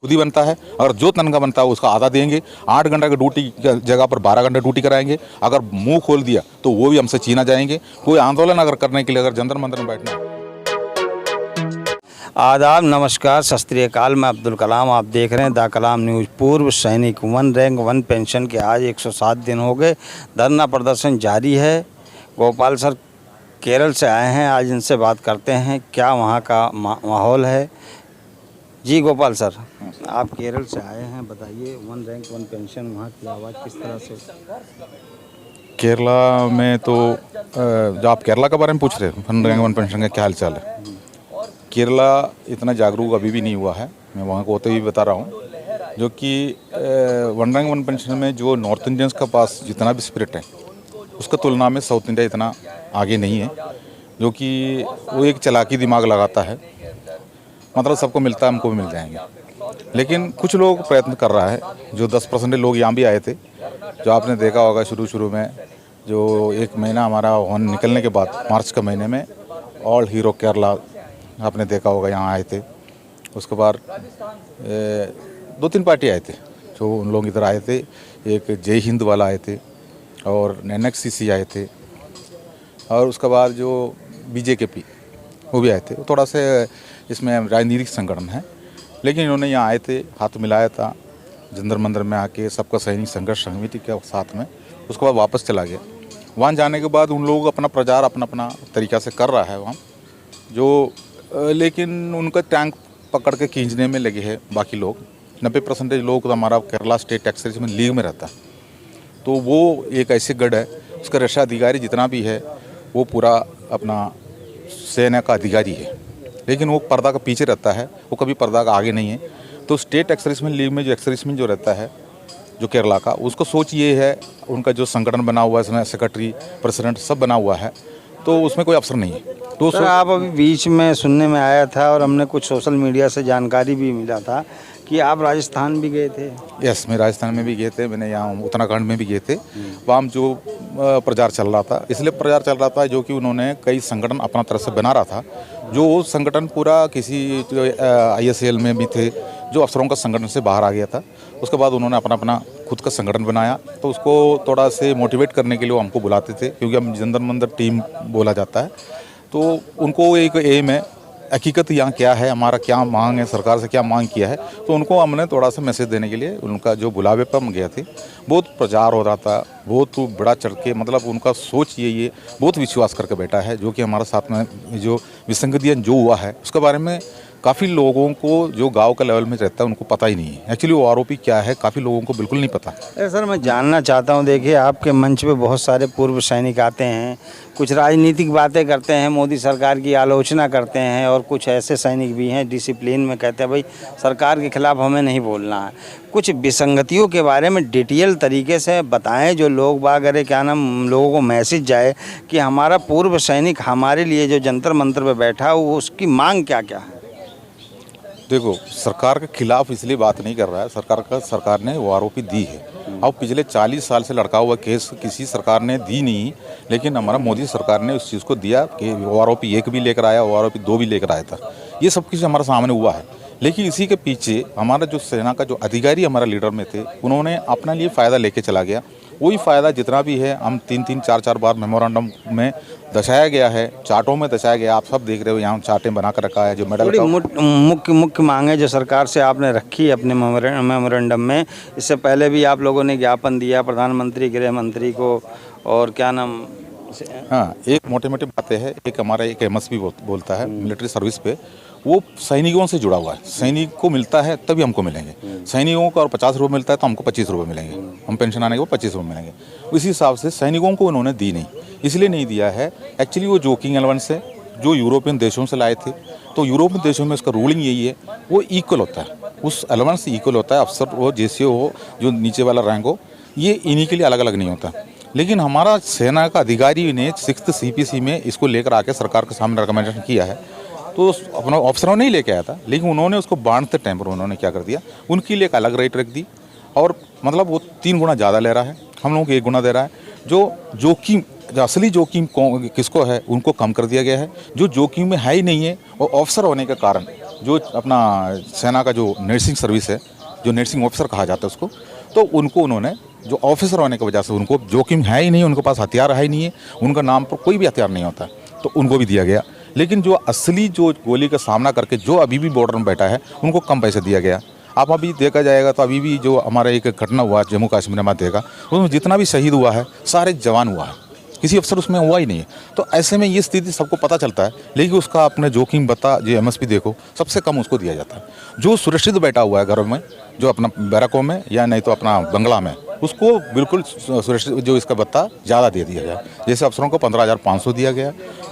खुद ही बनता है। अगर जो तनख्वाह बनता है उसका आधा देंगे, 8 घंटे की ड्यूटी की जगह पर 12 घंटे ड्यूटी कराएंगे। अगर मुंह खोल दिया तो वो भी हमसे छीना जाएंगे। कोई आंदोलन अगर करने के लिए अगर जंतर मंतर में बैठना है। आदाब, नमस्कार, सत श्री अकाल। मैं अब्दुल कलाम, आप देख रहे हैं द कलाम न्यूज़। पूर्व सैनिक 1 रैंक 1 पेंशन के आज 107 दिन हो गए। धरना प्रदर्शन जारी है। गोपाल सर केरल से आए हैं, आज इनसे बात करते हैं क्या वहाँ का माहौल है। जी गोपाल सर, आप केरल से आए हैं, बताइए 1 रैंक 1 पेंशन, वहाँ की आवाज़ किस तरह से? केरला में तो जो आप केरला के बारे में पूछ रहे हैं, 1 रैंक 1 पेंशन का क्या हाल चाल है। केरला इतना जागरूक अभी भी नहीं हुआ है, मैं वहाँ को होते हुए बता रहा हूँ। जो कि 1 रैंक 1 पेंशन में जो नॉर्थ इंडियंस का पास जितना भी स्पिरिट है उसका तुलना में साउथ इंडिया इतना आगे नहीं है। जो कि वो एक चालाकी दिमाग लगाता है, मतलब सबको मिलता है हमको भी मिल जाएंगे। लेकिन कुछ लोग प्रयत्न कर रहा है। जो 10% लोग यहाँ भी आए थे, जो आपने देखा होगा शुरू में, जो 1 महीना हमारा वन निकलने के बाद मार्च के महीने में ऑल हीरो केरला आपने देखा होगा यहाँ आए थे। उसके बाद 2-3 पार्टी आए थे जो उन लोग इधर आए थे। एक जय हिंद वाला आए थे और NXCC आए थे, और उसके बाद जो BJKP वो भी आए थे। वो थोड़ा से इसमें राजनीतिक संगठन है, लेकिन इन्होंने यहाँ आए थे, हाथ मिलाया था जंतर मंतर में आके सबका सैनिक संघर्ष समिति के साथ में। उसके बाद वापस चला गया। वहाँ जाने के बाद उन लोगों का अपना प्रचार अपना तरीक़ा से कर रहा है वहाँ जो, लेकिन उनका टैंक पकड़ के खींचने में लगे हैं बाकी लोग। 90% लोग तो हमारा केरला स्टेट टैक्सेशन लीग में रहता है, तो वो एक ऐसे गढ़ है, उसका रक्षा अधिकारी जितना भी है वो पूरा अपना सेना का अधिकारी है, लेकिन वो पर्दा का पीछे रहता है, वो कभी पर्दा का आगे नहीं है। तो स्टेट एक्सर्विसमेंट लीग में जो एक्सर्विसमेंट जो रहता है जो केरला का, उसको सोच ये है, उनका जो संगठन बना हुआ है इसमें सेक्रेटरी प्रेसिडेंट सब बना हुआ है, तो उसमें कोई अफसर नहीं है। तो सर आप अभी बीच में सुनने में आया था और हमने कुछ सोशल मीडिया से जानकारी भी मिला था कि आप राजस्थान भी गए थे। यस, मैं राजस्थान में भी गए थे, मैंने यहाँ उत्तराखंड में भी गए थे। वहाँ जो प्रचार चल रहा था, इसलिए प्रचार चल रहा था जो कि उन्होंने कई संगठन अपना तरफ से बना रहा था। जो वो संगठन पूरा किसी ISL में भी थे, जो अफसरों का संगठन से बाहर आ गया था। उसके बाद उन्होंने अपना खुद का संगठन बनाया, तो उसको थोड़ा से मोटिवेट करने के लिए वो हमको बुलाते थे, क्योंकि हम जंतर मंतर टीम बोला जाता है। तो उनको एक एम है, हकीकत यहाँ क्या है, हमारा क्या मांग है, सरकार से क्या मांग किया है, तो उनको हमने थोड़ा सा मैसेज देने के लिए उनका जो बुलावे पर हम गए थे। बहुत प्रचार हो रहा था, बहुत बड़ा चढ़ के, मतलब उनका सोच ये बहुत विश्वास करके बैठा है। जो कि हमारे साथ में जो विसंगतियाँ जो हुआ है उसके बारे में काफ़ी लोगों को जो गांव का लेवल में रहता है उनको पता ही नहीं है। एक्चुअली वो आरोपी क्या है काफ़ी लोगों को बिल्कुल नहीं पता। सर मैं जानना चाहता हूं, देखिए आपके मंच पे बहुत सारे पूर्व सैनिक आते हैं, कुछ राजनीतिक बातें करते हैं, मोदी सरकार की आलोचना करते हैं, और कुछ ऐसे सैनिक भी हैं डिसिप्लिन में कहते हैं भाई सरकार के खिलाफ हमें नहीं बोलना है। कुछ विसंगतियों के बारे में डिटेल तरीके से बताएं, जो लोग बाग अरे क्या नाम लोगों को मैसेज जाए कि हमारा पूर्व सैनिक हमारे लिए जो जंतर मंतर पर बैठा हो उसकी मांग क्या क्या है। देखो, सरकार के खिलाफ इसलिए बात नहीं कर रहा है, सरकार ने वो आरोपी दी है। अब पिछले 40 साल से लड़का हुआ केस किसी सरकार ने दी नहीं, लेकिन हमारा मोदी सरकार ने उस चीज़ को दिया कि वो आरोपी 1 भी लेकर आया, वो आरोपी 2 भी लेकर आया था। ये सब कुछ हमारे सामने हुआ है, लेकिन इसी के पीछे हमारा जो सेना का जो अधिकारी हमारा लीडर में थे, उन्होंने अपना लिए फ़ायदा लेके चला गया। वही फ़ायदा जितना भी है हम 3-3, 4-4 बार मेमोरेंडम में दर्शाया गया है, चार्टों में दर्शाया गया। आप सब देख रहे हो, यहाँ चार्टें बना कर रखा है जो मेडल का मुख्य मांगे जो सरकार से आपने रखी अपने मेमोरेंडम में। इससे पहले भी आप लोगों ने ज्ञापन दिया प्रधानमंत्री, गृह मंत्री को, और क्या नाम। हाँ, एक मोटे बातें है। एक हमारा एक MSP बोलता है मिलिट्री सर्विस पे, वो सैनिकों से जुड़ा हुआ है। सैनिक को मिलता है तभी हमको मिलेंगे। सैनिकों को और 50 रुपये मिलता है तो हमको 25 रुपये मिलेंगे। हम पेंशन आने के बाद 25 रुपये मिलेंगे। उसी हिसाब से सैनिकों को उन्होंने दी नहीं, इसलिए नहीं दिया है। एक्चुअली वो जोकिंग अलाउंस है जो यूरोपियन देशों से लाए थे, तो यूरोपियन देशों में उसका रूलिंग यही है, वो इक्वल होता है, उस अलाउंस इक्वल होता है। अफसर हो, JCO हो, जो नीचे वाला रैंक हो, ये इन्हीं के लिए अलग अलग नहीं होता। लेकिन हमारा सेना का अधिकारी ने 6th CPC में इसको लेकर आके सरकार के सामने रिकमेंडेशन किया है, तो अपना अफसरों नहीं लेके आया था, लेकिन उन्होंने उसको बांटते टाइम पर उन्होंने क्या कर दिया, उनके लिए एक अलग रेट रख दी, और मतलब वो 3 गुना ज़्यादा ले रहा है, हम लोगों को 1 गुना दे रहा है। जो जोखिम, जो असली जोखिम किसको है उनको कम कर दिया गया है। जो जोखिम में है ही नहीं है, और अफसर होने के कारण जो अपना सेना का जो नर्सिंग सर्विस है, जो नर्सिंग ऑफिसर कहा जाता है उसको, तो उनको उन्होंने जो ऑफिसर होने की वजह से उनको जोखिम है ही नहीं, उनके पास हथियार है ही नहीं है, उनका नाम पर कोई भी हथियार नहीं होता, तो उनको भी दिया गया। लेकिन जो असली जो गोली का सामना करके जो अभी भी बॉर्डर में बैठा है उनको कम पैसे दिया गया। आप अभी देखा जाएगा तो अभी भी जो हमारा एक घटना हुआ जम्मू कश्मीर में देखा, उसमें जितना भी शहीद हुआ है सारे जवान हुआ है, किसी अफसर उसमें हुआ ही नहीं है। तो ऐसे में ये स्थिति सबको पता चलता है, लेकिन उसका अपने जोखिम बता जो एमएसपी देखो सबसे कम उसको दिया जाता है। जो सुरक्षित बैठा हुआ है घर में, जो अपना बैरकों में या नहीं तो अपना बंगला में, उसको बिल्कुल सुरक्षित जो इसका भत्ता ज़्यादा दे दिया गया। जैसे अफसरों को 15,500 दिया गया,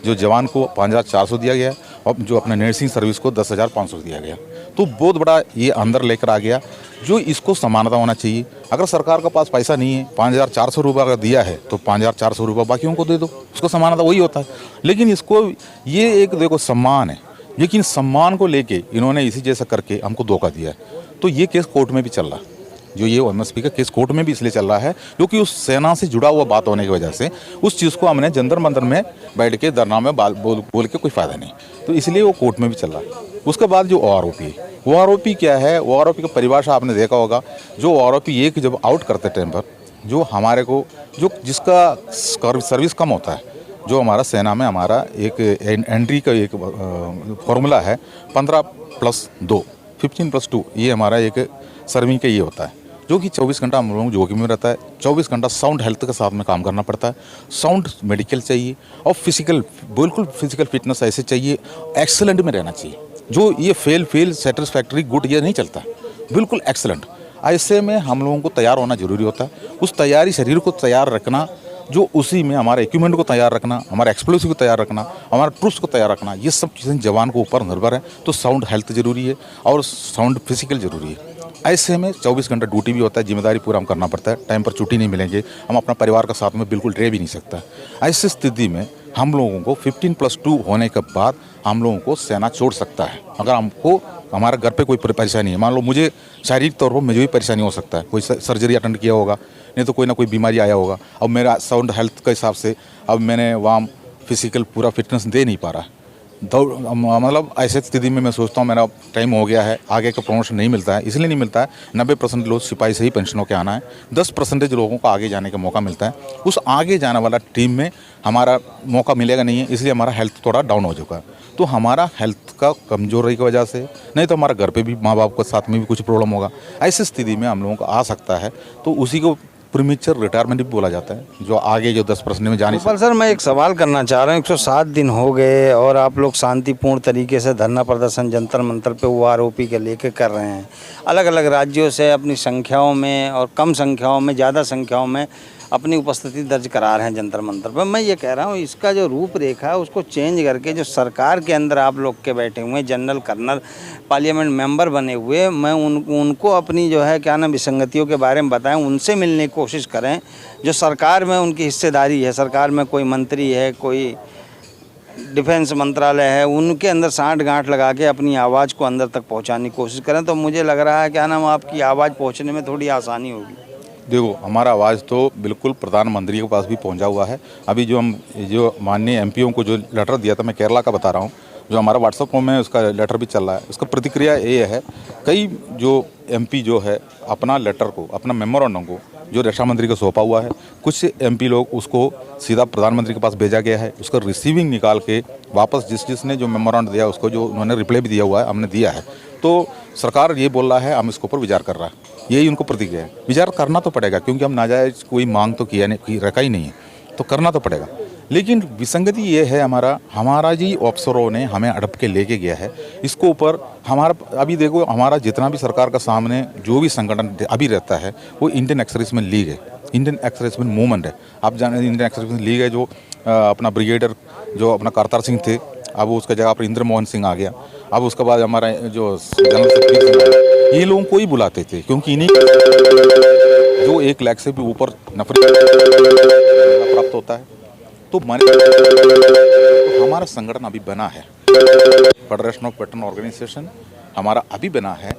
जो जवान को 5,400 दिया गया, और जो अपने नर्सिंग सर्विस को 10,500 दिया गया। तो बहुत बड़ा ये अंदर लेकर आ गया, जो इसको समानता होना चाहिए। अगर सरकार के पास पैसा नहीं है, 5,400 रुपये अगर दिया है तो 5,400 रुपये बाकियों को दे दो, उसको समानता वही होता है। लेकिन इसको ये एक देखो सम्मान है, लेकिन सम्मान को लेके इन्होंने इसी जैसा करके हमको धोखा दिया है। तो ये केस कोर्ट में भी चल रहा है, जो ये एमएसपी का केस कोर्ट में भी इसलिए चल रहा है क्योंकि उस सेना से जुड़ा हुआ बात होने की वजह से उस चीज़ को हमने जंतर मंतर में बैठ के धरना में बोल के कोई फ़ायदा नहीं, तो इसलिए वो कोर्ट में भी चल रहा है। उसके बाद जो ओआरओपी क्या है, ओआरओपी का परिभाषा आपने देखा होगा। जो ओआरओपी एक जब आउट करते टाइम पर जो हमारे को जो जिसका सर्विस कम होता है, जो हमारा सेना में हमारा एक एंट्री का एक फॉर्मूला है 15+2 15+2, ये हमारा एक सर्विंग का ये होता है, जो कि 24 घंटा हम लोगों जोखिम में रहता है। 24 घंटा साउंड हेल्थ के साथ में काम करना पड़ता है। साउंड मेडिकल चाहिए और फिजिकल, बिल्कुल फिजिकल फिटनेस ऐसे चाहिए, एक्सेलेंट में रहना चाहिए। जो ये फेल सेटिस्फैक्ट्री गुड ये नहीं चलता, बिल्कुल एक्सेलेंट। ऐसे में हम लोगों को तैयार होना जरूरी होता है। उस तैयारी शरीर को तैयार रखना, जो उसी में हमारे इक्विपमेंट को तैयार रखना, हमारे एक्सप्लोसिव को तैयार रखना, हमारा ट्रूप्स को तैयार रखना, ये सब चीज़ें जवान को ऊपर निर्भर है। तो साउंड हेल्थ जरूरी है और साउंड फिजिकल जरूरी है। ऐसे में 24 घंटा ड्यूटी भी होता है, जिम्मेदारी पूरा हम करना पड़ता है। टाइम पर छुट्टी नहीं मिलेंगे, हम अपना परिवार का साथ में बिल्कुल रह भी नहीं सकता। ऐसी स्थिति में हम लोगों को 15+2 होने के बाद हम लोगों को सेना छोड़ सकता है। अगर हमको हमारे घर पे कोई परेशानी है, मान लो मुझे शारीरिक तौर पर मुझे भी परेशानी हो सकता है, कोई सर्जरी अटेंड किया होगा, नहीं तो कोई ना कोई बीमारी आया होगा, अब मेरा साउंड हेल्थ के हिसाब से अब मैंने वहाँ फिजिकल पूरा फिटनेस दे नहीं पा रहा, मतलब ऐसे स्थिति में मैं सोचता हूँ मेरा टाइम हो गया है, आगे का प्रमोशन नहीं मिलता है। इसलिए नहीं मिलता है, 90% लोग सिपाही से ही पेंशन होकर आना है, 10% लोगों को आगे जाने का मौका मिलता है। उस आगे जाने वाला टीम में हमारा मौका मिलेगा नहीं है, इसलिए हमारा हेल्थ थोड़ा डाउन हो चुका है। तो हमारा हेल्थ का कमजोरी की वजह से, नहीं तो हमारा घर पे भी माँ बाप के साथ में भी कुछ प्रॉब्लम होगा, ऐसी स्थिति में हम लोगों को आ सकता है। तो उसी को प्रीमेच्योर रिटायरमेंट भी बोला जाता है, जो आगे जो 10% में जाने। पर सर मैं एक सवाल करना चाह रहा हूँ, 107 दिन हो गए और आप लोग शांतिपूर्ण तरीके से धरना प्रदर्शन जंतर मंतर पे ओआरओपी के लेके कर रहे हैं। अलग अलग राज्यों से अपनी संख्याओं में और कम संख्याओं में, ज़्यादा संख्याओं में अपनी उपस्थिति दर्ज करा रहे हैं जंतर मंतर पर। मैं ये कह रहा हूँ इसका जो रूपरेखा है उसको चेंज करके, जो सरकार के अंदर आप लोग के बैठे हुए जनरल कर्नल पार्लियामेंट मेंबर बने हुए, मैं उनको अपनी जो है क्या नाम विसंगतियों के बारे में बताएं, उनसे मिलने की कोशिश करें। जो सरकार में उनकी हिस्सेदारी है, सरकार में कोई मंत्री है, कोई डिफेंस मंत्रालय है, उनके अंदर साँठ गांठ लगा के अपनी आवाज़ को अंदर तक पहुँचाने की कोशिश करें, तो मुझे लग रहा है क्या नाम आपकी आवाज़ पहुँचने में थोड़ी आसानी होगी। देखो, हमारा आवाज़ तो बिल्कुल प्रधानमंत्री के पास भी पहुंचा हुआ है। अभी जो माननीय एमपीओं को जो लेटर दिया था, मैं केरला का बता रहा हूं, जो हमारा व्हाट्सएप में उसका लेटर भी चल रहा है। उसका प्रतिक्रिया ये है, कई जो एमपी जो है अपना लेटर को, अपना मेमोरेंडम को जो रक्षा मंत्री को सौंपा हुआ है, कुछ एमपी लोग उसको सीधा प्रधानमंत्री के पास भेजा गया है। उसका रिसीविंग निकाल के वापस जिसने जो मेमोरेंडम दिया उसको जो उन्होंने रिप्लाई भी दिया हुआ है, हमने दिया है। तो सरकार ये बोल रहा है हम इसके ऊपर विचार कर रहा है, यही उनको प्रतिक्रिया है। विचार करना तो पड़ेगा, क्योंकि हम नाजायज कोई मांग तो किया नहीं, रखा ही नहीं है, तो करना तो पड़ेगा। लेकिन विसंगति ये है, हमारा जी अफसरों ने हमें अड़प के लेके गया है इसको ऊपर। हमारा अभी देखो, हमारा जितना भी सरकार का सामने जो भी संगठन अभी रहता है वो इंडियन एक्स सर्विसमैन लीग है, इंडियन एक्स सर्विसमैन मूवमेंट है। आप जाने इंडियन एक्स सर्विसमैन लीग है, जो अपना ब्रिगेडियर जो अपना करतार सिंह थे, अब उसका जगह पर इंद्र मोहन सिंह आ गया। अब उसके बाद हमारा जो जनरल सतबीर सिंह, ये लोगों को ही बुलाते थे, क्योंकि इन्हीं जो 1 लाख से भी ऊपर नफरत प्राप्त होता है। तो हमारा संगठन अभी बना है, फेडरेशन ऑफ वेटरन ऑर्गेनाइजेशन हमारा अभी बना है,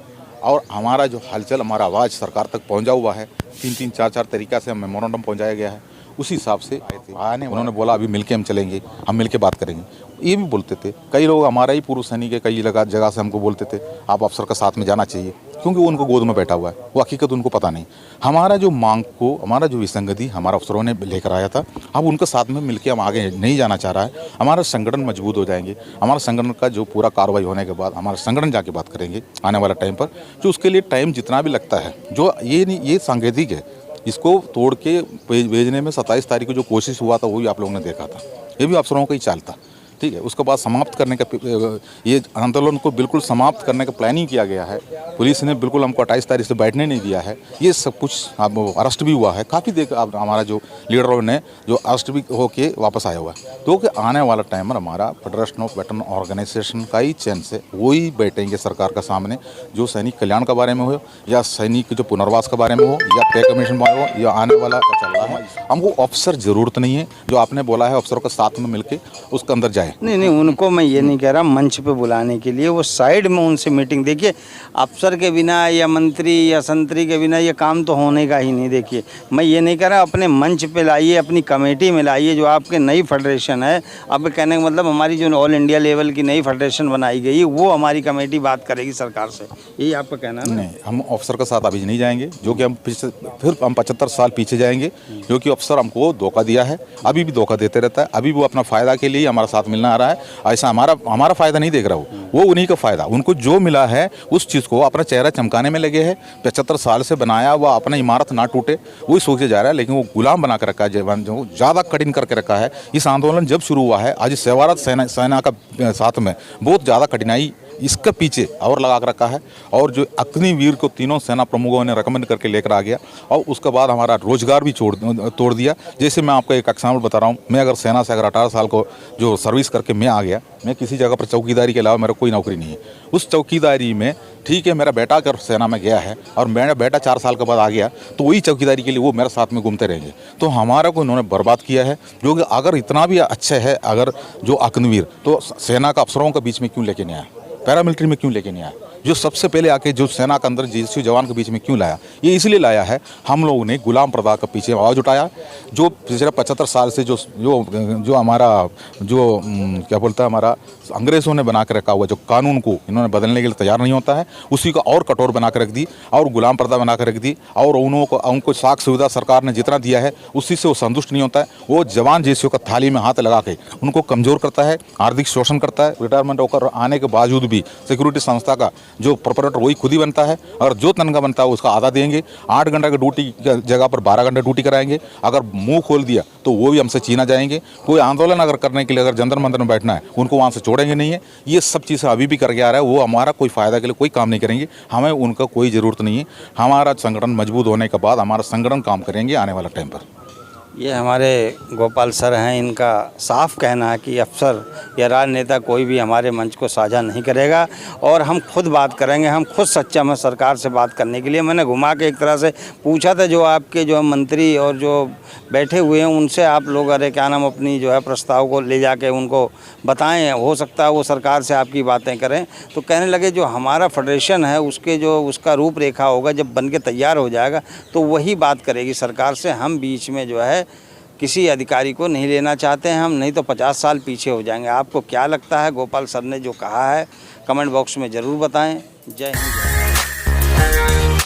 और हमारा जो हलचल, हमारा आवाज़ सरकार तक पहुंचा हुआ है। 3-4 तरीक़ा से हम मेमोरेंडम पहुंचाया गया है। उसी हिसाब से आए थे। आने उन्होंने बोला अभी मिलके हम चलेंगे, हम मिलके बात करेंगे, ये भी बोलते थे। कई लोग हमारा ही पूर्व सैनिक है, कई जगह से हमको बोलते थे आप अफसर का साथ में जाना चाहिए, क्योंकि वो उनको गोद में बैठा हुआ है, वो हकीकत उनको पता नहीं। हमारा जो मांग को, हमारा जो विसंगति हमारा अफसरों ने लेकर आया था, अब उनके साथ में मिलकर हम आगे नहीं जाना चाह रहा है। हमारा संगठन मजबूत हो जाएंगे, हमारा संगठन का जो पूरा कार्रवाई होने के बाद हमारा संगठन जाके बात करेंगे आने वाला टाइम पर। जो उसके लिए टाइम जितना भी लगता है, जो ये सांकेतिक है, इसको तोड़ के भेजने में 27 तारीख को जो कोशिश हुआ था वो भी आप लोगों ने देखा था, ये भी अफसरों का ही चाल था। ठीक है, उसके बाद समाप्त करने का, ये आंदोलन को बिल्कुल समाप्त करने का प्लानिंग किया गया है। पुलिस ने बिल्कुल हमको 28 तारीख से बैठने नहीं दिया है। ये सब कुछ अब अरेस्ट भी हुआ है, काफ़ी देर अब हमारा जो लीडरों ने जो अरेस्ट भी होके वापस आया हुआ है। तो कि आने वाला टाइम पर हमारा फेडरेशन ऑफ वेटरन ऑर्गेनाइजेशन का ही चैन से वही बैठेंगे सरकार का सामने, जो सैनिक कल्याण के बारे में हो, या सैनिक जो पुनर्वास के बारे में हो, या पे कमीशन बारे हो, या आने वाला क्या चल रहा है। हमको अफसर ज़रूरत नहीं है, जो आपने बोला है अफसरों के साथ में मिलकर उसके अंदर जाए। नहीं, उनको मैं ये नहीं कह रहा मंच पे बुलाने के लिए, वो साइड में उनसे मीटिंग। देखिए, अफसर के बिना या मंत्री या संतरी के बिना ये काम तो होने का ही नहीं। देखिए, मैं ये नहीं कह रहा, अपने मंच पे लाइए, अपनी कमेटी में लाइए, जो आपके नई फेडरेशन है। अब कहने का मतलब हमारी जो ऑल इंडिया लेवल की नई फेडरेशन बनाई गई, वो हमारी कमेटी बात करेगी सरकार से, यही आपका कहना है? नहीं, हम अफसर के साथ अभी नहीं जाएंगे, जो कि हम फिर हम 75 साल पीछे जाएंगे, जो कि अफसर हमको धोखा दिया है, अभी भी धोखा देते रहता है। अभी वो अपना फ़ायदा के लिए हमारा साथ मिलना आ रहा है, ऐसा हमारा फ़ायदा नहीं देख रहा वो उन्हीं का फ़ायदा। उनको जो मिला है उस चीज़ को अपना चेहरा चमकाने में लगे हैं। 75 साल से बनाया हुआ अपना इमारत ना टूटे वही सोचे जा रहा है, लेकिन वो गुलाम बना कर रखा है, जो ज़्यादा कठिन करके रखा है। इस आंदोलन जब शुरू हुआ है, आज सेवारत सेना का साथ में बहुत ज़्यादा कठिनाई इसके पीछे और लगा कर रखा है, और जो अग्निवीर को तीनों सेना प्रमुखों ने रिकमेंड करके लेकर आ गया, और उसके बाद हमारा रोजगार भी तोड़ दिया। जैसे मैं आपको एक एग्जाम्पल बता रहा हूँ, मैं अगर सेना से अगर 18 साल को जो सर्विस करके मैं आ गया, मैं किसी जगह पर चौकीदारी के अलावा मेरा कोई नौकरी नहीं है। उस चौकीदारी में ठीक है, मेरा बेटा अगर सेना में गया है और मेरा बेटा 4 साल के बाद आ गया, तो वही चौकीदारी के लिए वो मेरे साथ में घूमते रहेंगे। तो हमारा को इन्होंने बर्बाद किया है, जो कि अगर इतना भी अच्छा है अगर जो अग्निवीर, तो सेना का अफसरों के बीच में क्यों लेके नहीं आया, पैरामिलिट्री में क्यों लेके नहीं आया? जो सबसे पहले आके जो सेना के अंदर जीएसयू जवान के बीच में क्यों लाया? ये इसलिए लाया है, हम लोगों ने गुलाम प्रथा के पीछे आवाज़ उठाया। जो पिछले 75 साल से जो हमारा जो क्या बोलता है, हमारा अंग्रेज़ों ने बना कर रखा हुआ जो कानून को इन्होंने बदलने के लिए तैयार नहीं होता है, उसी को और कठोर बना कर रख दी और गुलाम प्रथा बना कर रख दी। और उनको साख सुविधा सरकार ने जितना दिया है उसी से वो संतुष्ट नहीं होता है। वो जवान जीएसयू का थाली में हाथ लगा के उनको कमज़ोर करता है, आर्थिक शोषण करता है। रिटायरमेंट होकर आने के बावजूद भी सिक्योरिटी संस्था का जो प्रोपरेटर वही खुद ही बनता है, और जो तनख्वाह बनता है उसका आधा देंगे। 8 घंटे की ड्यूटी की जगह पर 12 घंटे ड्यूटी कराएंगे। अगर मुंह खोल दिया तो वो भी हमसे छीना जाएंगे। कोई आंदोलन अगर करने के लिए अगर जंतर मंतर में बैठना है, उनको वहाँ से छोड़ेंगे नहीं है। ये सब चीज़ें अभी भी करके आ रहा है, वो हमारा कोई फ़ायदा के लिए कोई काम नहीं करेंगे। हमें उनका कोई ज़रूरत नहीं है। हमारा संगठन मजबूत होने के बाद हमारा संगठन काम करेंगे आने वाला टाइम पर। ये हमारे गोपाल सर हैं, इनका साफ कहना है कि अफसर या राजनेता कोई भी हमारे मंच को साझा नहीं करेगा, और हम खुद बात करेंगे। हम खुद सक्षम हैं सरकार से बात करने के लिए। मैंने घुमा के एक तरह से पूछा था, जो आपके जो मंत्री और जो बैठे हुए हैं उनसे आप लोग अरे क्या नाम अपनी जो है प्रस्ताव को ले जाके उनको बताएं, हो सकता है वो सरकार से आपकी बातें करें। तो कहने लगे जो हमारा फेडरेशन है उसके जो उसका रूपरेखा होगा, जब बन के तैयार हो जाएगा तो वही बात करेगी सरकार से। हम बीच में जो है किसी अधिकारी को नहीं लेना चाहते हैं हम, नहीं तो 50 साल पीछे हो जाएंगे। आपको क्या लगता है गोपाल सर ने जो कहा है, कमेंट बॉक्स में ज़रूर बताएं। जय हिंद।